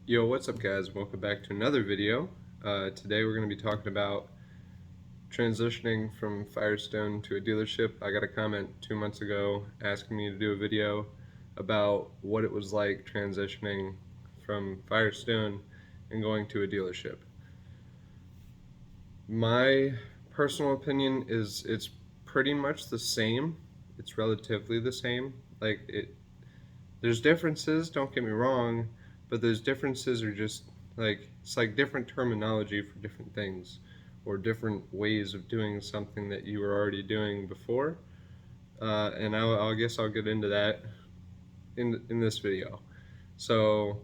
Yo, what's up guys? Welcome back to another video. Today we're going to be talking about transitioning from Firestone to a dealership. I got a comment 2 months ago asking me to do a video about what it was like transitioning from Firestone and going to a dealership. My personal opinion is it's pretty much the same. It's relatively the same. There's differences, don't get me wrong, but those differences are just it's like different terminology for different things, or different ways of doing something that you were already doing before. And I guess I'll get into that in this video. So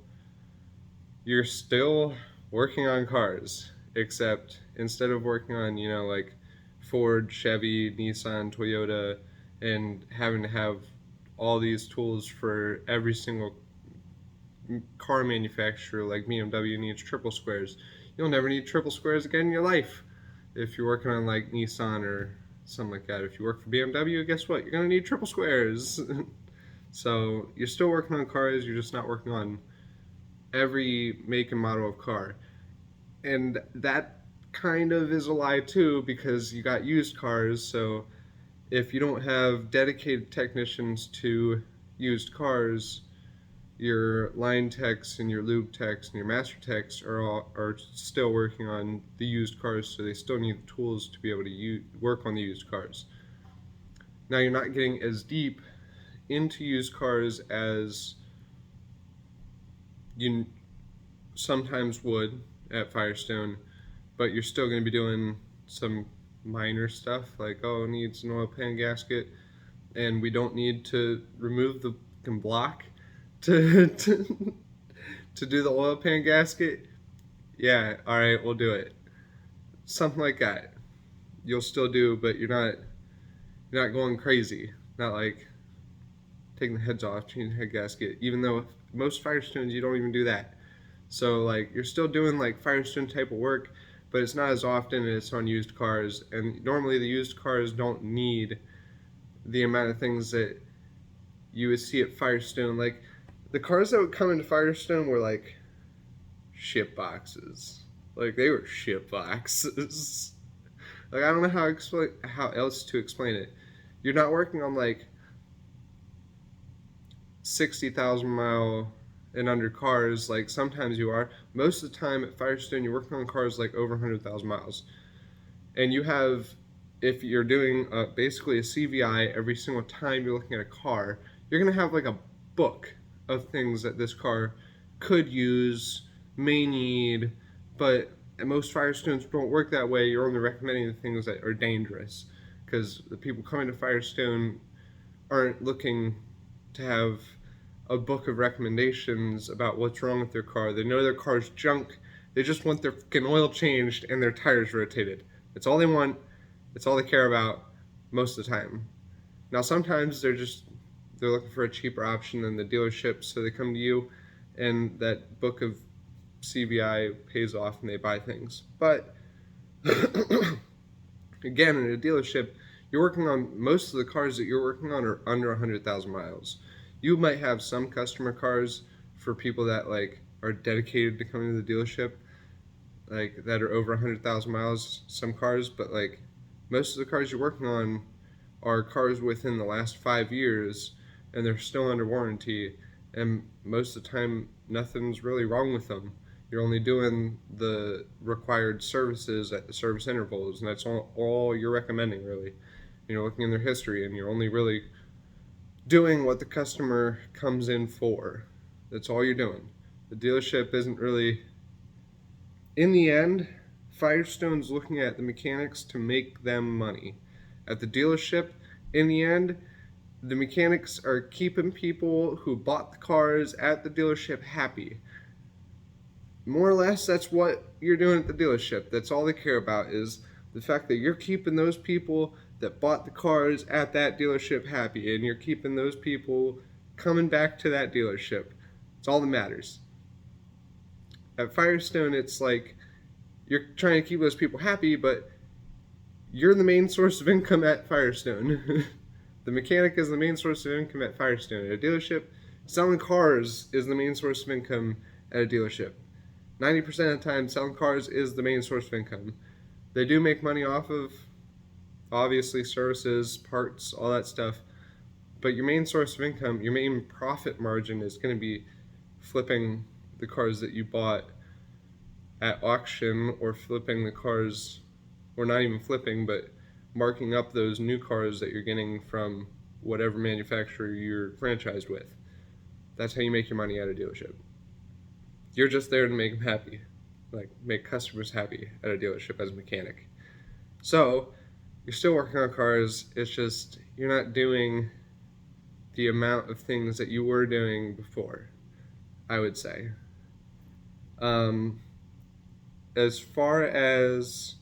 you're still working on cars, except instead of working on, like Ford, Chevy, Nissan, Toyota, and having to have all these tools for every single car manufacturer, like BMW needs triple squares. You'll never need triple squares again in your life if you're working on like Nissan or something like that. If you work for BMW, guess what? You're gonna need triple squares. So you're still working on cars, you're just not working on every make and model of car. And that kind of is a lie too, because you got used cars. So if you don't have dedicated technicians to used cars, your line techs and your lube techs and your master techs are still working on the used cars, so they still need the tools to be able to work on the used cars. Now you're not getting as deep into used cars as you sometimes would at Firestone, but you're still going to be doing some minor stuff like, oh, it needs an oil pan gasket, and we don't need to remove the block to do the oil pan gasket. Yeah, all right, we'll do it. Something like that you'll still do, but you're not going crazy. Not like taking the heads off, changing the head gasket, even though most Firestones you don't even do that. So like you're still doing like Firestone type of work, but it's not as often, and it's on used cars. And normally the used cars don't need the amount of things that you would see at Firestone. Like the cars that would come into Firestone were like ship boxes. Like they were ship boxes. Like I don't know how else to explain it. You're not working on like 60,000 mile and under cars. Like sometimes you are. Most of the time at Firestone you're working on cars like over 100,000 miles. And you have, if you're doing basically a CVI every single time you're looking at a car, you're going to have like a book of things that this car could use, may need, but most Firestones don't work that way. You're only recommending the things that are dangerous, because the people coming to Firestone aren't looking to have a book of recommendations about what's wrong with their car. They know their car's junk. They just want their fucking oil changed and their tires rotated. That's all they want. That's all they care about most of the time. Now sometimes they're looking for a cheaper option than the dealership, so they come to you and that book of CVI pays off and they buy things. But again, in a dealership, you're working on, most of the cars that you're working on are under 100,000 miles. You might have some customer cars for people that like are dedicated to coming to the dealership, like that are over 100,000 miles, some cars, but like most of the cars you're working on are cars within the last 5 years, and they're still under warranty, and most of the time nothing's really wrong with them. You're only doing the required services at the service intervals, and that's all you're recommending, really. You're looking in their history, and you're only really doing what the customer comes in for. That's all you're doing. The dealership isn't really, in the end, Firestone's looking at the mechanics to make them money. At the dealership, in the end, the mechanics are keeping people who bought the cars at the dealership happy. More or less, that's what you're doing at the dealership. That's all they care about, is the fact that you're keeping those people that bought the cars at that dealership happy, and you're keeping those people coming back to that dealership. It's all that matters. At Firestone, it's like you're trying to keep those people happy, but you're the main source of income at Firestone. The mechanic is the main source of income at Firestone. At a dealership, selling cars is the main source of income at a dealership. 90% of the time, selling cars is the main source of income. They do make money off of, obviously, services, parts, all that stuff. But your main source of income, your main profit margin is going to be flipping the cars that you bought at auction, or flipping the cars, or not even flipping, but marking up those new cars that you're getting from whatever manufacturer you're franchised with. That's how you make your money at a dealership. You're just there to make them happy, like make customers happy at a dealership as a mechanic. So you're still working on cars, it's just you're not doing the amount of things that you were doing before, I would say. As far as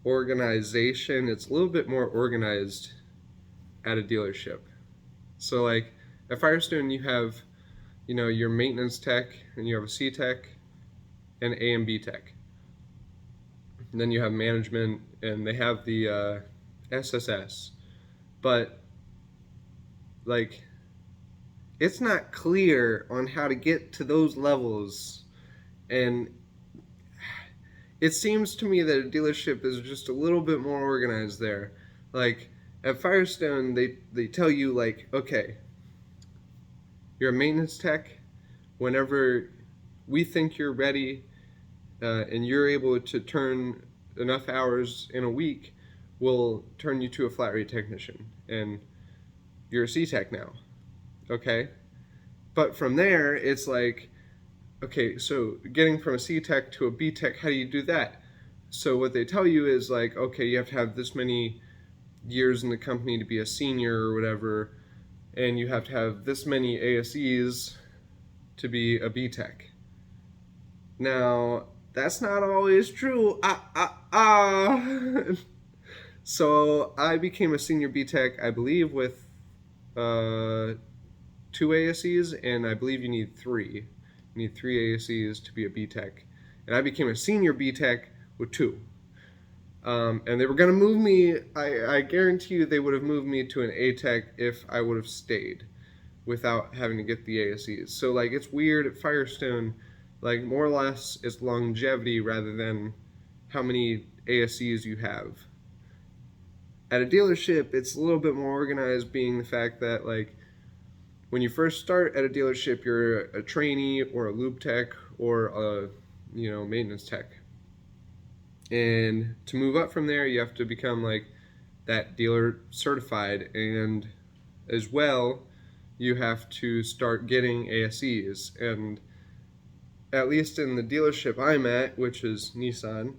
organization, it's a little bit more organized at a dealership. So like at Firestone, you have, your maintenance tech, and you have a C tech, and A and B tech. And then you have management, and they have the SSS. But like, it's not clear on how to get to those levels, and it seems to me that a dealership is just a little bit more organized there. Like at Firestone, they tell you, like, okay, you're a maintenance tech. Whenever we think you're ready, and you're able to turn enough hours in a week, we'll turn you to a flat rate technician, and you're a C tech now. Okay? But from there, it's like, okay, so getting from a C tech to a B tech, how do you do that? So what they tell you is like, okay, you have to have this many years in the company to be a senior or whatever, and you have to have this many ASEs to be a B tech. Now, that's not always true. So I became a senior B tech, I believe, with 2 ASEs, and I believe you need 3. You need 3 ASEs to be a B tech. And I became a senior B tech with 2. And they were going to move me, I guarantee you they would have moved me to an A tech if I would have stayed without having to get the ASEs. So like, it's weird at Firestone, like more or less it's longevity rather than how many ASEs you have. At a dealership, it's a little bit more organized, being the fact that like when you first start at a dealership, you're a trainee or a lube tech or a maintenance tech. And to move up from there, you have to become like that dealer certified, and as well, you have to start getting ASEs. And at least in the dealership I'm at, which is Nissan,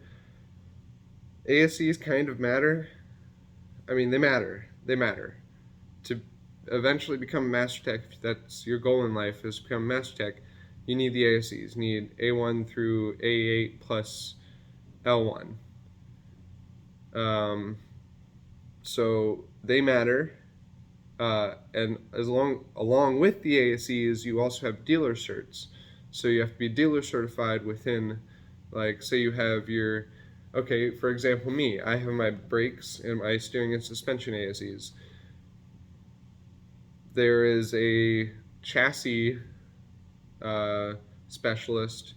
ASEs kind of matter. I mean, they matter. To eventually become a master tech, if that's your goal in life, is to become a master tech, you need the ASEs. You need A1 through A8 plus L1. So they matter. And along with the ASEs, you also have dealer certs. So you have to be dealer certified within, like, say you have your, okay, for example, me, I have my brakes and my steering and suspension ASEs. There is a chassis specialist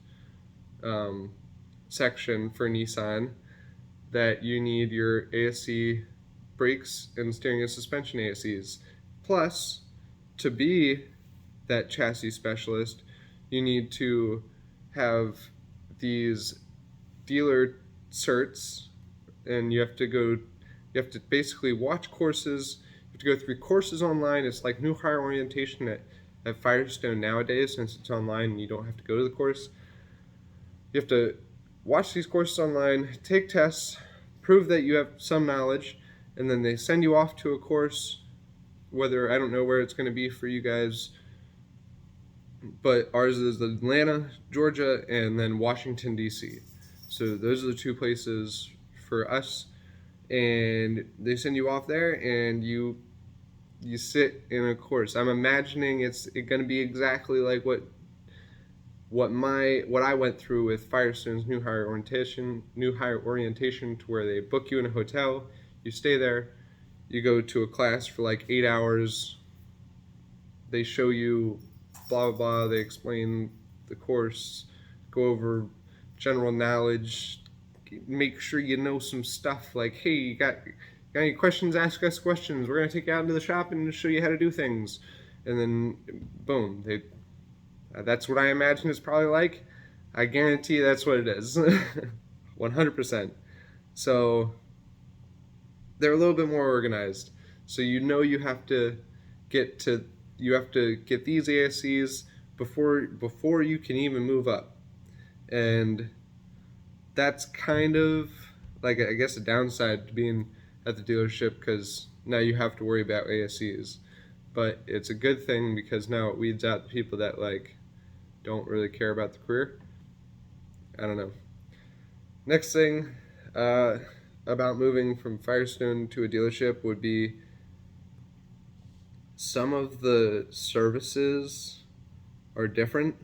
section for Nissan that you need your ASE brakes and steering and suspension ASEs. Plus, to be that chassis specialist, you need to have these dealer certs, and you have to basically watch courses. You have to go through courses online. It's like new hire orientation at Firestone nowadays, since it's online and you don't have to go to the course. You have to watch these courses online, take tests, prove that you have some knowledge, and then they send you off to a course, whether, I don't know where it's going to be for you guys, but ours is Atlanta, Georgia, and then Washington, D.C. So those are the 2 places for us, and they send you off there, and you sit in a course. I'm imagining it's going to be exactly like what I went through with Firestone's new hire orientation, to where they book you in a hotel, you stay there, you go to a class for like 8 hours, they show you blah blah blah, they explain the course, go over general knowledge, make sure you know some stuff like, hey, you got any questions? Ask us questions. We're gonna take you out into the shop and show you how to do things, and then boom, that's what I imagine it's probably like. I guarantee that's what it is, 100%. So they're a little bit more organized. So you have to get to you have to get these ASCs before you can even move up, and that's kind of like, I guess, a downside to being at the dealership, because now you have to worry about ASCs. But it's a good thing because now it weeds out the people that like don't really care about the career. I don't know. Next thing about moving from Firestone to a dealership would be some of the services are different,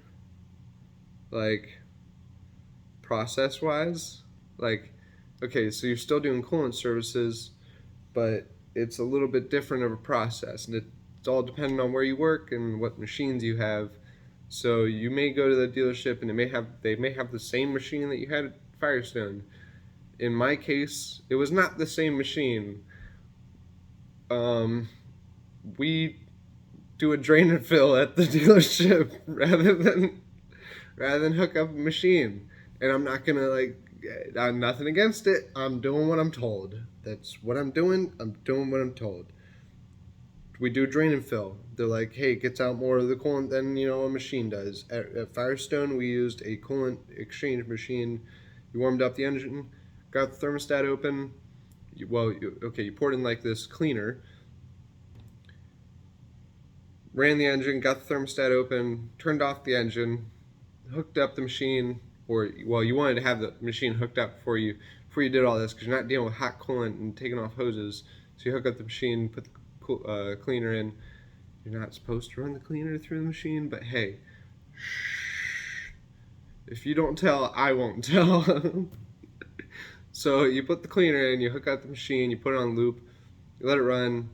like process wise. Like, okay, so you're still doing coolant services, but it's a little bit different of a process, and it's all dependent on where you work and what machines you have. So you may go to the dealership and they may have the same machine that you had at Firestone. In my case, it was not the same machine. We do a drain and fill at the dealership rather than hook up a machine. And I'm not gonna I'm nothing against it. I'm doing what I'm told. That's what I'm doing. I'm doing what I'm told. We do drain and fill. They're like, hey, it gets out more of the coolant than a machine does. At Firestone, we used a coolant exchange machine. You warmed up the engine, got the thermostat open. You poured in like this cleaner, ran the engine, got the thermostat open, turned off the engine, hooked up the machine, you wanted to have the machine hooked up before you did all this, because you're not dealing with hot coolant and taking off hoses. So you hook up the machine, put the cleaner in. You're not supposed to run the cleaner through the machine, but hey, shh. If you don't tell, I won't tell. So you put the cleaner in, you hook up the machine, you put it on loop, you let it run,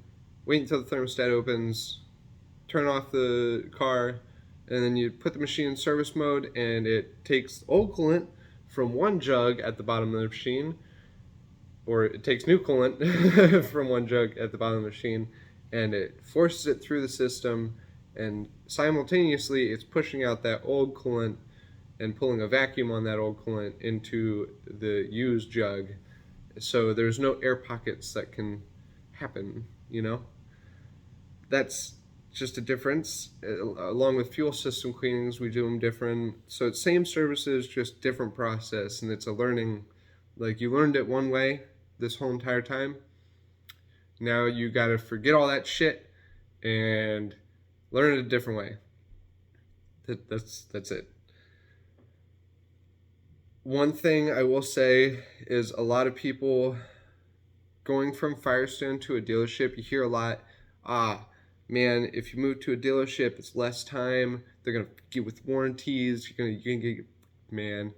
wait until the thermostat opens, turn off the car, and then you put the machine in service mode, and it takes old coolant from one jug at the bottom of the machine, or it takes new coolant from one jug at the bottom of the machine, and it forces it through the system, and simultaneously it's pushing out that old coolant and pulling a vacuum on that old coolant into the used jug. So there's no air pockets that can happen, That's just a difference. Along with fuel system cleanings, we do them different. So it's same services, just different process, and it's a learning. Like, you learned it one way this whole entire time. Now you gotta forget all that shit and learn it a different way. That's it. One thing I will say is, a lot of people going from Firestone to a dealership, you hear a lot, man, if you move to a dealership, it's less time. They're gonna get with warranties. You're gonna get, man.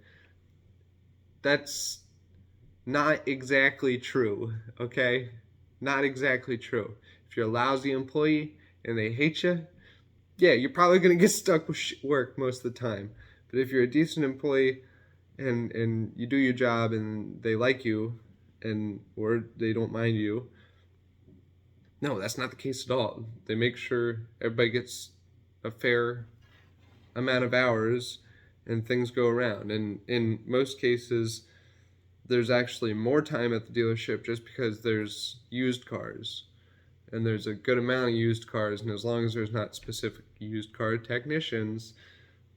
That's not exactly true. Okay, not exactly true. If you're a lousy employee and they hate you, yeah, you're probably gonna get stuck with work most of the time. But if you're a decent employee and you do your job and they like you, or they don't mind you, no, that's not the case at all. They make sure everybody gets a fair amount of hours and things go around. And in most cases, there's actually more time at the dealership just because there's used cars. And there's a good amount of used cars. And as long as there's not specific used car technicians,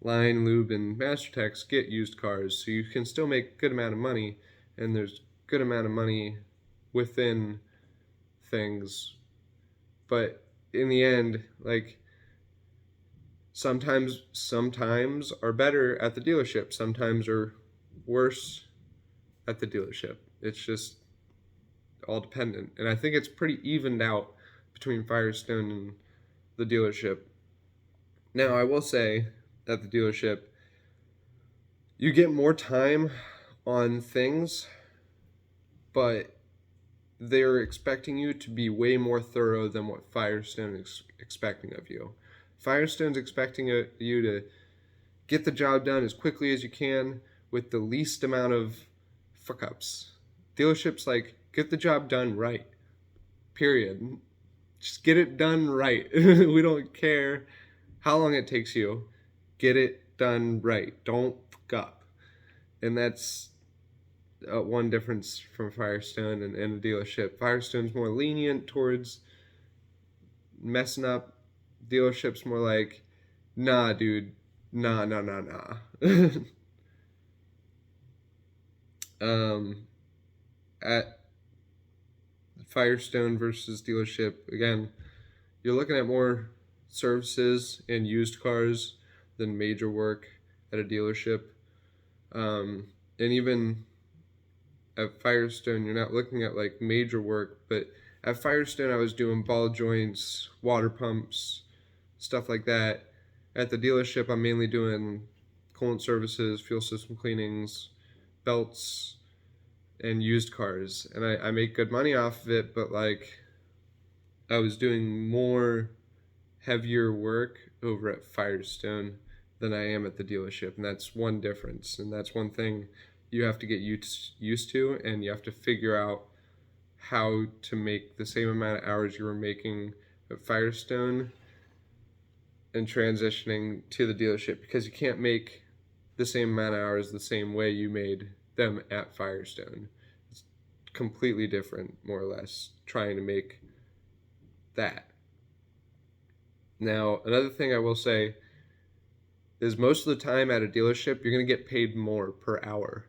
Line, Lube, and Master Techs get used cars. So you can still make a good amount of money. And there's a good amount of money within things. But in the end, like, sometimes are better at the dealership, sometimes are worse at the dealership. It's just all dependent. And I think it's pretty evened out between Firestone and the dealership. Now, I will say, at the dealership, you get more time on things, but they're expecting you to be way more thorough than what Firestone is expecting of you. Firestone's expecting you to get the job done as quickly as you can with the least amount of fuck ups. Dealerships like get the job done right. Period. Just get it done right. We don't care how long it takes you. Get it done right. Don't fuck up. And that's one difference from Firestone and a dealership. Firestone's more lenient towards messing up. Dealership's more like, nah, dude, nah. At Firestone versus dealership, again, you're looking at more services and used cars than major work at a dealership. And even at Firestone, you're not looking at like major work, but at Firestone, I was doing ball joints, water pumps, stuff like that. At the dealership, I'm mainly doing coolant services, fuel system cleanings, belts, and used cars. And I make good money off of it, but like I was doing more heavier work over at Firestone than I am at the dealership. And that's one difference. And that's one thing you have to get used to, and you have to figure out how to make the same amount of hours you were making at Firestone and transitioning to the dealership, because you can't make the same amount of hours the same way you made them at Firestone. It's completely different, more or less, trying to make that. Now, another thing I will say is most of the time at a dealership, you're going to get paid more per hour.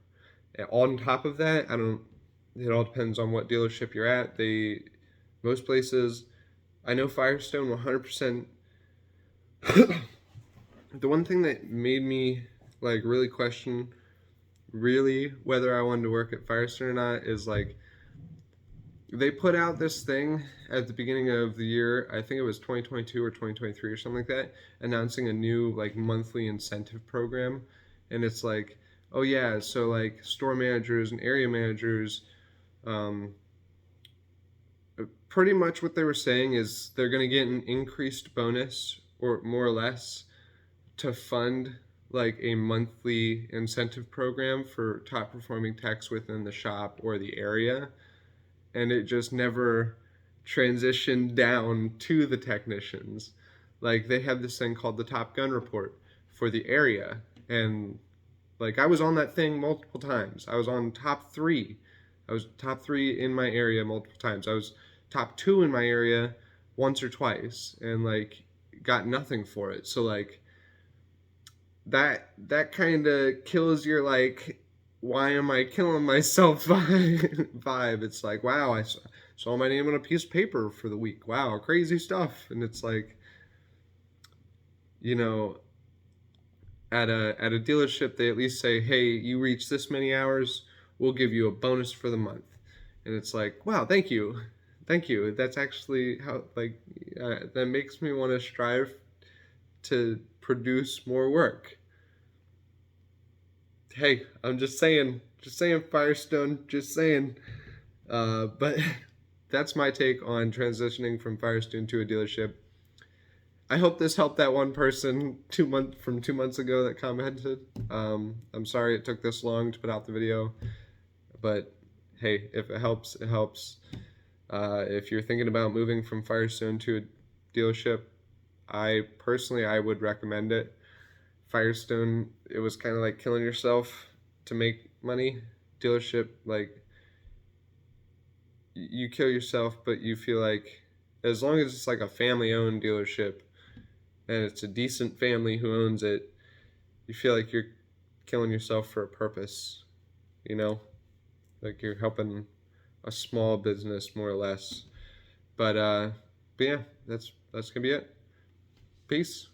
And on top of that, it all depends on what dealership you're at. Most places, I know Firestone 100%. The one thing that made me like really question really whether I wanted to work at Firestone or not is like they put out this thing at the beginning of the year, I think it was 2022 or 2023 or something like that, announcing a new like monthly incentive program. And it's like, oh yeah, so like store managers and area managers, pretty much what they were saying is they're going to get an increased bonus, or more or less, to fund like a monthly incentive program for top performing techs within the shop or the area. And it just never transitioned down to the technicians. Like they have this thing called the Top Gun report for the area, and like I was on that thing multiple times. I was on top 3. I was top 3 in my area multiple times. I was top 2 in my area once or twice, and like got nothing for it. So like that kind of kills your like, why am I killing myself vibe. It's like, wow, I saw my name on a piece of paper for the week. Wow, crazy stuff. And it's like, you know, at a dealership, they at least say, hey, you reach this many hours, we'll give you a bonus for the month. And it's like, wow, thank you. That's actually how, like, that makes me want to strive to produce more work. Hey, I'm just saying, Firestone, just saying. But that's my take on transitioning from Firestone to a dealership. I hope this helped that one person 2 months ago that commented. I'm sorry it took this long to put out the video, but hey, if it helps, it helps. If you're thinking about moving from Firestone to a dealership, I would recommend it. Firestone, it was kind of like killing yourself to make money. Dealership, like, you kill yourself, but you feel like as long as it's like a family-owned dealership and it's a decent family who owns it, you feel like you're killing yourself for a purpose, you know? Like you're helping a small business, more or less. But yeah, that's gonna be it. Peace.